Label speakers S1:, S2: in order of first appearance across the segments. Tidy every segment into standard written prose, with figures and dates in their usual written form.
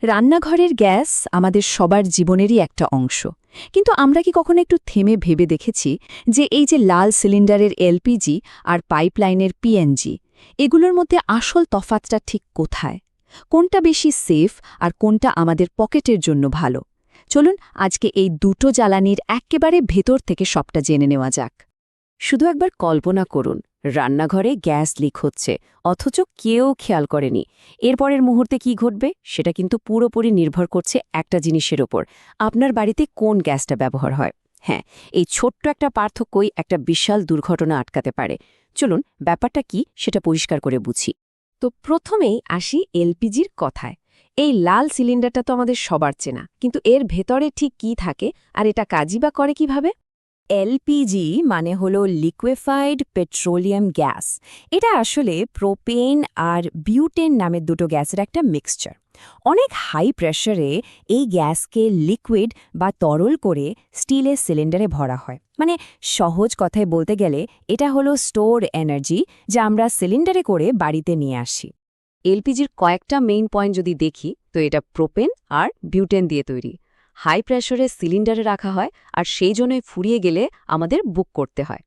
S1: রান্নাঘরের গ্যাস আমাদের সবার জীবনেরই একটা অংশ, কিন্তু আমরা কি কখনো একটু থেমে ভেবে দেখেছি যে এই যে লাল সিলিন্ডারের এলপিজি আর পাইপলাইনের পিএনজি, এগুলোর মধ্যে আসল তফাৎটা ঠিক কোথায়? কোনটা বেশি সেফ আর কোনটা আমাদের পকেটের জন্য ভালো? চলুন আজকে এই দুটো জ্বালানির একেবারে ভেতর থেকে সবটা জেনে নেওয়া যাক।
S2: শুধু একবার কল্পনা করুন, রান্নাঘরে গ্যাস লিক হচ্ছে, অথচ কেউ খেয়াল করেনি। এরপরের মুহূর্তে কি ঘটবে সেটা কিন্তু পুরোপুরি নির্ভর করছে একটা জিনিসের ওপর: আপনার বাড়িতে কোন গ্যাসটা ব্যবহার হয়। হ্যাঁ, এই ছোট্ট একটা পার্থক্যই একটা বিশাল দুর্ঘটনা আটকাতে পারে। চলুন ব্যাপারটা কি সেটা পরিষ্কার করে বুঝি।
S3: তো প্রথমেই আসি এলপিজির কথায়। এই লাল সিলিন্ডারটা তো আমাদের সবার চেনা, কিন্তু এর ভেতরে ঠিক কি থাকে আর এটা কাজই বা করে কিভাবে?
S2: এলপিজি মানে হলো লিকুইফাইড পেট্রোলিয়াম গ্যাস। এটা আসলে প্রোপেন আর বিউটেন নামের দুটো গ্যাসের একটা মিক্সচার। অনেক হাই প্রেসারে এই গ্যাসকে লিকুইড বা তরল করে স্টিলের সিলিন্ডারে ভরা হয়। মানে সহজ কথায় বলতে গেলে এটা হলো স্টোর এনার্জি, যা আমরা সিলিন্ডারে করে বাড়িতে নিয়ে আসি।
S3: এলপিজির কয়েকটা মেইন পয়েন্ট যদি দেখি, তো এটা প্রোপেন আর বিউটেন দিয়ে তৈরি। হাই প্রেসারে সিলিন্ডারে রাখা হয়, আর সেই জন্যই ফুরিয়ে গেলে আমাদের বুক করতে হয়।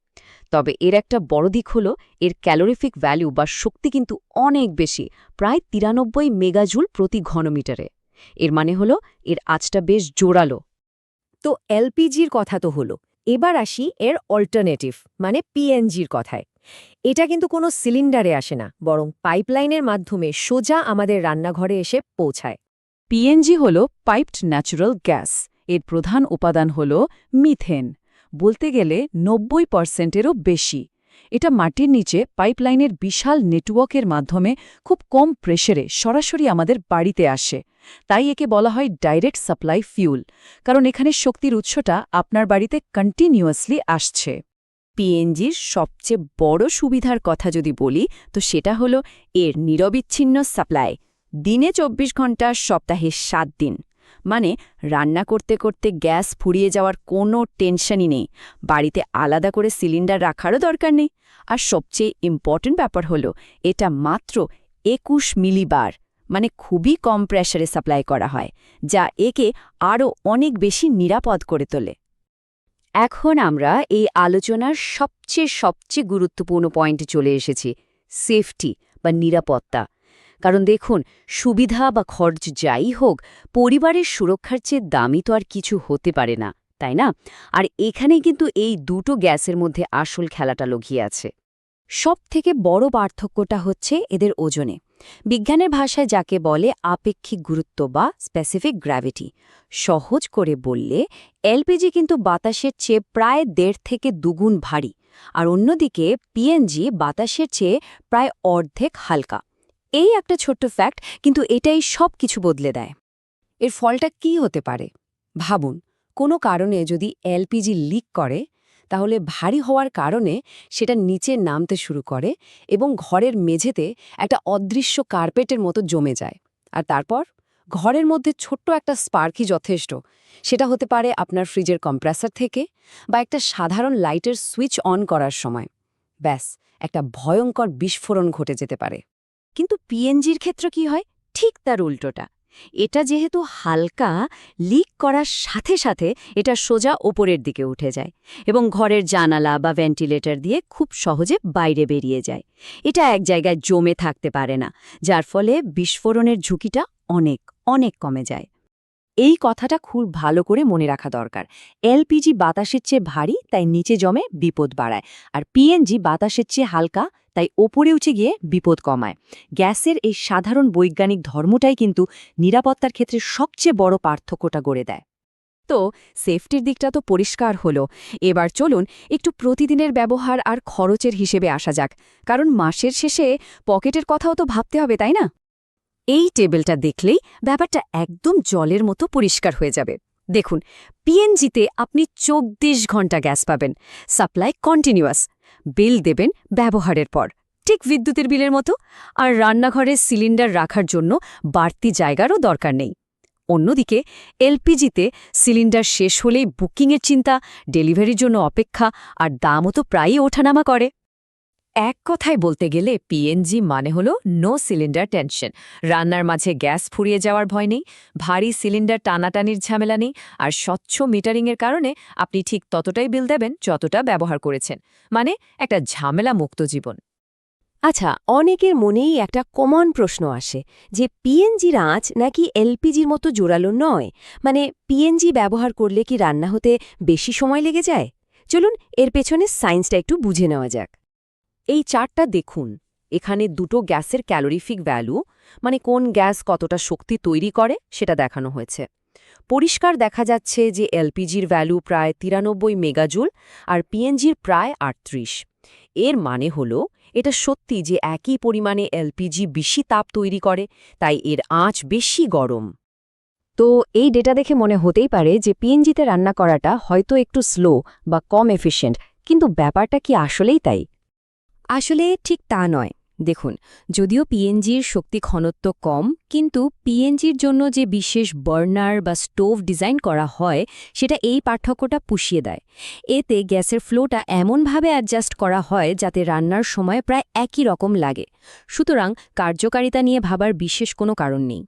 S3: তবে এর একটা বড় দিক হলো এর ক্যালোরিফিক ভ্যালু বা শক্তি কিন্তু অনেক বেশি, প্রায় 93 মেগাজুল প্রতি ঘনমিটারে। এর মানে হলো এর আঁচটা বেশ জোরালো।
S2: তো এলপিজির কথা তো হলো, এবার আসি এর অল্টারনেটিভ মানে পিএনজির কথায়। এটা কিন্তু কোনো সিলিন্ডারে আসে না, বরং পাইপলাইনের মাধ্যমে সোজা আমাদের রান্নাঘরে এসে পৌঁছায়।
S1: পিএনজি হল পাইপড ন্যাচারাল গ্যাস। এর প্রধান উপাদান হল মিথেন, বলতে গেলে 90%-এরও বেশি। এটা মাটির নিচে পাইপলাইনের বিশাল নেটওয়ার্কের মাধ্যমে খুব কম প্রেসারে সরাসরি আমাদের বাড়িতে আসে। তাই একে বলা হয় ডাইরেক্ট সাপ্লাই ফিউল, কারণ এখানে শক্তির উৎসটা আপনার বাড়িতে কন্টিনিউয়াসলি আসছে।
S2: পিএনজির সবচেয়ে বড় সুবিধার কথা যদি বলি, তো সেটা হলো এর নিরবিচ্ছিন্ন সাপ্লাই। দিনে 24 ঘন্টা, সপ্তাহে 7 দিন। মানে রান্না করতে করতে গ্যাস ফুরিয়ে যাওয়ার কোনো টেনশনই নেই, বাড়িতে আলাদা করে সিলিন্ডার রাখারও দরকার নেই। আর সবচেয়ে ইম্পর্ট্যান্ট ব্যাপার হলো এটা মাত্র 21 মিলিবার, মানে খুবই কম প্রেসারে সাপ্লাই করা হয়, যা একে আরও অনেক বেশি নিরাপদ করে তোলে।
S3: এখন আমরা এই আলোচনার সবচেয়ে গুরুত্বপূর্ণ পয়েন্টে চলে এসেছি: সেফটি বা নিরাপত্তা। কারণ দেখুন, সুবিধা বা খরচ যাই হোক, পরিবারের সুরক্ষার চেয়ে দামি তো আর কিছু হতে পারে না, তাই না? আর এখানেই কিন্তু এই দুটো গ্যাসের মধ্যে আসল খেলাটা লুকিয়ে আছে।
S2: সবথেকে বড় পার্থক্যটা হচ্ছে এদের ওজনে। বিজ্ঞানের ভাষায় যাকে বলে আপেক্ষিক গুরুত্ব বা স্পেসিফিক গ্র্যাভিটি। সহজ করে বললে এলপিজি কিন্তু বাতাসের চেয়ে প্রায় 1.5 থেকে 2 গুণ ভারী, আর অন্যদিকে পিএনজি বাতাসের চেয়ে প্রায় অর্ধেক হালকা। এই একটা ছোট্ট ফ্যাক্ট, কিন্তু এটাই সব কিছু বদলে দেয়। এর ফলটা কি হতে পারে ভাবুন। কোনো কারণে যদি এলপিজি লিক করে, তাহলে ভারী হওয়ার কারণে সেটা নিচে নামতে শুরু করে এবং ঘরের মেঝেতে একটা অদৃশ্য কার্পেটের মতো জমে যায়। আর তারপর ঘরের মধ্যে ছোট্ট একটা স্পার্কই যথেষ্ট। সেটা হতে পারে আপনার ফ্রিজের কম্প্রেসার থেকে বা একটা সাধারণ লাইটের সুইচ অন করার সময়। ব্যাস, একটা ভয়ঙ্কর বিস্ফোরণ ঘটে যেতে পারে।
S3: কিন্তু পিএনজির ক্ষেত্রে কি হয়? ঠিক তার উল্টোটা। এটা যেহেতু হালকা, লিক করার সাথে সাথে এটা সোজা ওপরের দিকে উঠে যায় এবং ঘরের জানালা বা ভেন্টিলেটর দিয়ে খুব সহজে বাইরে বেরিয়ে যায়। এটা এক জায়গায় জমে থাকতে পারে না, যার ফলে বিস্ফোরণের ঝুঁকিটা অনেক অনেক কমে যায়।
S2: এই কথাটা খুব ভালো করে মনে রাখা দরকার। এলপিজি বাতাসের চেয়ে ভারী, তাই নিচে জমে বিপদ বাড়ায়। আর পিএনজি বাতাসের চেয়ে হালকা, তাই ওপরে উঠে গিয়ে বিপদ কমায়। গ্যাসের এই সাধারণ বৈজ্ঞানিক ধর্মটাই কিন্তু নিরাপত্তার ক্ষেত্রে সবচেয়ে বড় পার্থক্যটা গড়ে দেয়।
S3: তো সেফটির দিকটা তো পরিষ্কার হলো। এবার চলুন একটু প্রতিদিনের ব্যবহার আর খরচের হিসেবে আসা যাক, কারণ মাসের শেষে পকেটের কথাও তো ভাবতে হবে, তাই না? এই টেবিলটা দেখলেই ব্যাপারটা একদম জলের মতো পরিষ্কার হয়ে যাবে। দেখুন, পিএনজিতে আপনি 24 ঘন্টা গ্যাস পাবেন, সাপ্লাই কন্টিনিউয়াস, বিল দেবেন ব্যবহারের পর, ঠিক বিদ্যুতের বিলের মতো। আর রান্নাঘরে সিলিন্ডার রাখার জন্য বাড়তি জায়গারও দরকার নেই। অন্যদিকে এলপিজিতে সিলিন্ডার শেষ হলেই বুকিংয়ের চিন্তা, ডেলিভারির জন্য অপেক্ষা, আর দামও তো প্রায়ই ওঠানামা করে।
S2: এক কথায় বলতে গেলে পিএনজি মানে হলো নো সিলিন্ডার টেনশন। রান্নার মাঝে গ্যাস ফুরিয়ে যাওয়ার ভয় নেই, ভারী সিলিন্ডার টানাটানির ঝামেলা নেই, আর স্বচ্ছ মিটারিংয়ের কারণে আপনি ঠিক ততটাই বিল দেবেন যতটা ব্যবহার করেছেন। মানে একটা ঝামেলা মুক্ত জীবন।
S4: আচ্ছা, অনেকের মনেই একটা কমন প্রশ্ন আসে যে পিএনজির আঁচ নাকি এলপিজির মতো জোরালো নয়, মানে পিএনজি ব্যবহার করলে কি রান্না হতে বেশি সময় লেগে যায়? চলুন এর পেছনে সায়েন্সটা একটু বুঝে নেওয়া যাক।
S2: এই চার্টটা দেখুন, এখানে দুটো গ্যাসের ক্যালোরিফিক ভ্যালু, মানে কোন গ্যাস কতটা শক্তি তৈরি করে সেটা দেখানো হয়েছে। পরিষ্কার দেখা যাচ্ছে যে এলপিজির ভ্যালু প্রায় 93 মেগাজুল আর পিএনজির প্রায় 38। এর মানে হলো এটা সত্যি যে একই পরিমাণে এলপিজি বেশি তাপ তৈরি করে, তাই এর আঁচ বেশি গরম।
S3: তো এই ডেটা দেখে মনে হতেই পারে যে পিএনজিতে রান্না করাটা হয়তো একটু স্লো বা কম এফিশিয়েন্ট, কিন্তু ব্যাপারটা কি আসলেই তাই?
S4: আসলে ঠিক তা নয়। দেখুন, যদিও পিএনজির শক্তি ঘনত্ব কম, কিন্তু পিএনজির জন্য যে বিশেষ বার্নার বা স্টোভ ডিজাইন করা হয় সেটা এই পার্থক্যটা পুষিয়ে দেয়। এতে গ্যাসের ফ্লোটা এমনভাবে অ্যাডজাস্ট করা হয় যাতে রান্নার সময় প্রায় একই রকম লাগে। সুতরাং কার্যকারিতা নিয়ে ভাবার বিশেষ কোনো কারণ নেই।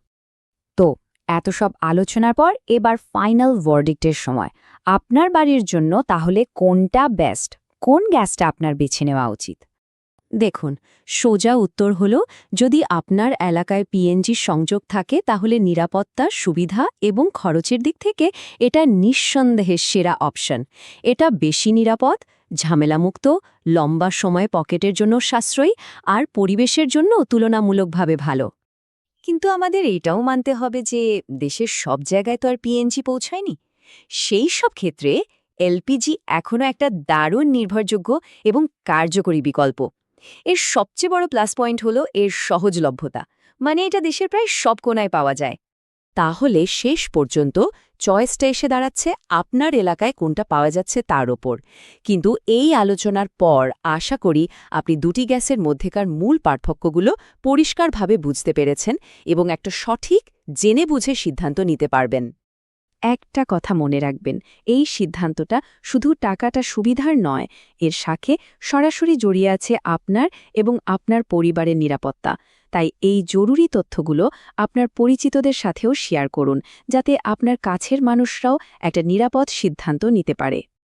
S3: তো এত সব আলোচনার পর এবার ফাইনাল ভার্ডিক্টের সময়। আপনার বাড়ির জন্য তাহলে কোনটা বেস্ট? কোন গ্যাসটা আপনার বেছে নেওয়া উচিত?
S2: দেখুন, সোজা উত্তর হল, যদি আপনার এলাকায় পিএনজি সংযোগ থাকে তাহলে নিরাপত্তা, সুবিধা এবং খরচের দিক থেকে এটা নিঃসন্দেহে সেরা অপশন। এটা বেশি নিরাপদ, ঝামেলামুক্ত, লম্বা সময় পকেটের জন্য সাশ্রয়ী আর পরিবেশের জন্য তুলনামূলকভাবে ভালো। কিন্তু আমাদের এটাও মানতে হবে যে দেশের সব জায়গায় তো আর পিএনজি পৌঁছায়নি। সেই সব ক্ষেত্রে এলপিজি এখনও একটা দারুণ নির্ভরযোগ্য এবং কার্যকরী বিকল্প। এর সবচেয়ে বড় প্লাস পয়েন্ট হলো এর সহজলভ্যতা, মানে এটা দেশের প্রায় সব কোণায় পাওয়া যায়। তাহলে শেষ পর্যন্ত চয়েসটা এসে দাঁড়াচ্ছে আপনার এলাকায় কোনটা পাওয়া যাচ্ছে তার ওপর। কিন্তু এই আলোচনার পর আশা করি আপনি দুটি গ্যাসের মধ্যেকার মূল পার্থক্যগুলো পরিষ্কারভাবে বুঝতে পেরেছেন এবং একটা সঠিক জেনে বুঝে সিদ্ধান্ত নিতে পারবেন।
S3: একটা কথা মনে রাখবেন, এই সিদ্ধান্তটা শুধু টাকাটা সুবিধার নয়, এর সাথে সরাসরি জড়িয়ে আছে আপনার এবং আপনার পরিবারের নিরাপত্তা। তাই এই জরুরি তথ্যগুলো আপনার পরিচিতদের সাথেও শেয়ার করুন, যাতে আপনার কাছের মানুষরাও একটা নিরাপদ সিদ্ধান্ত নিতে পারে।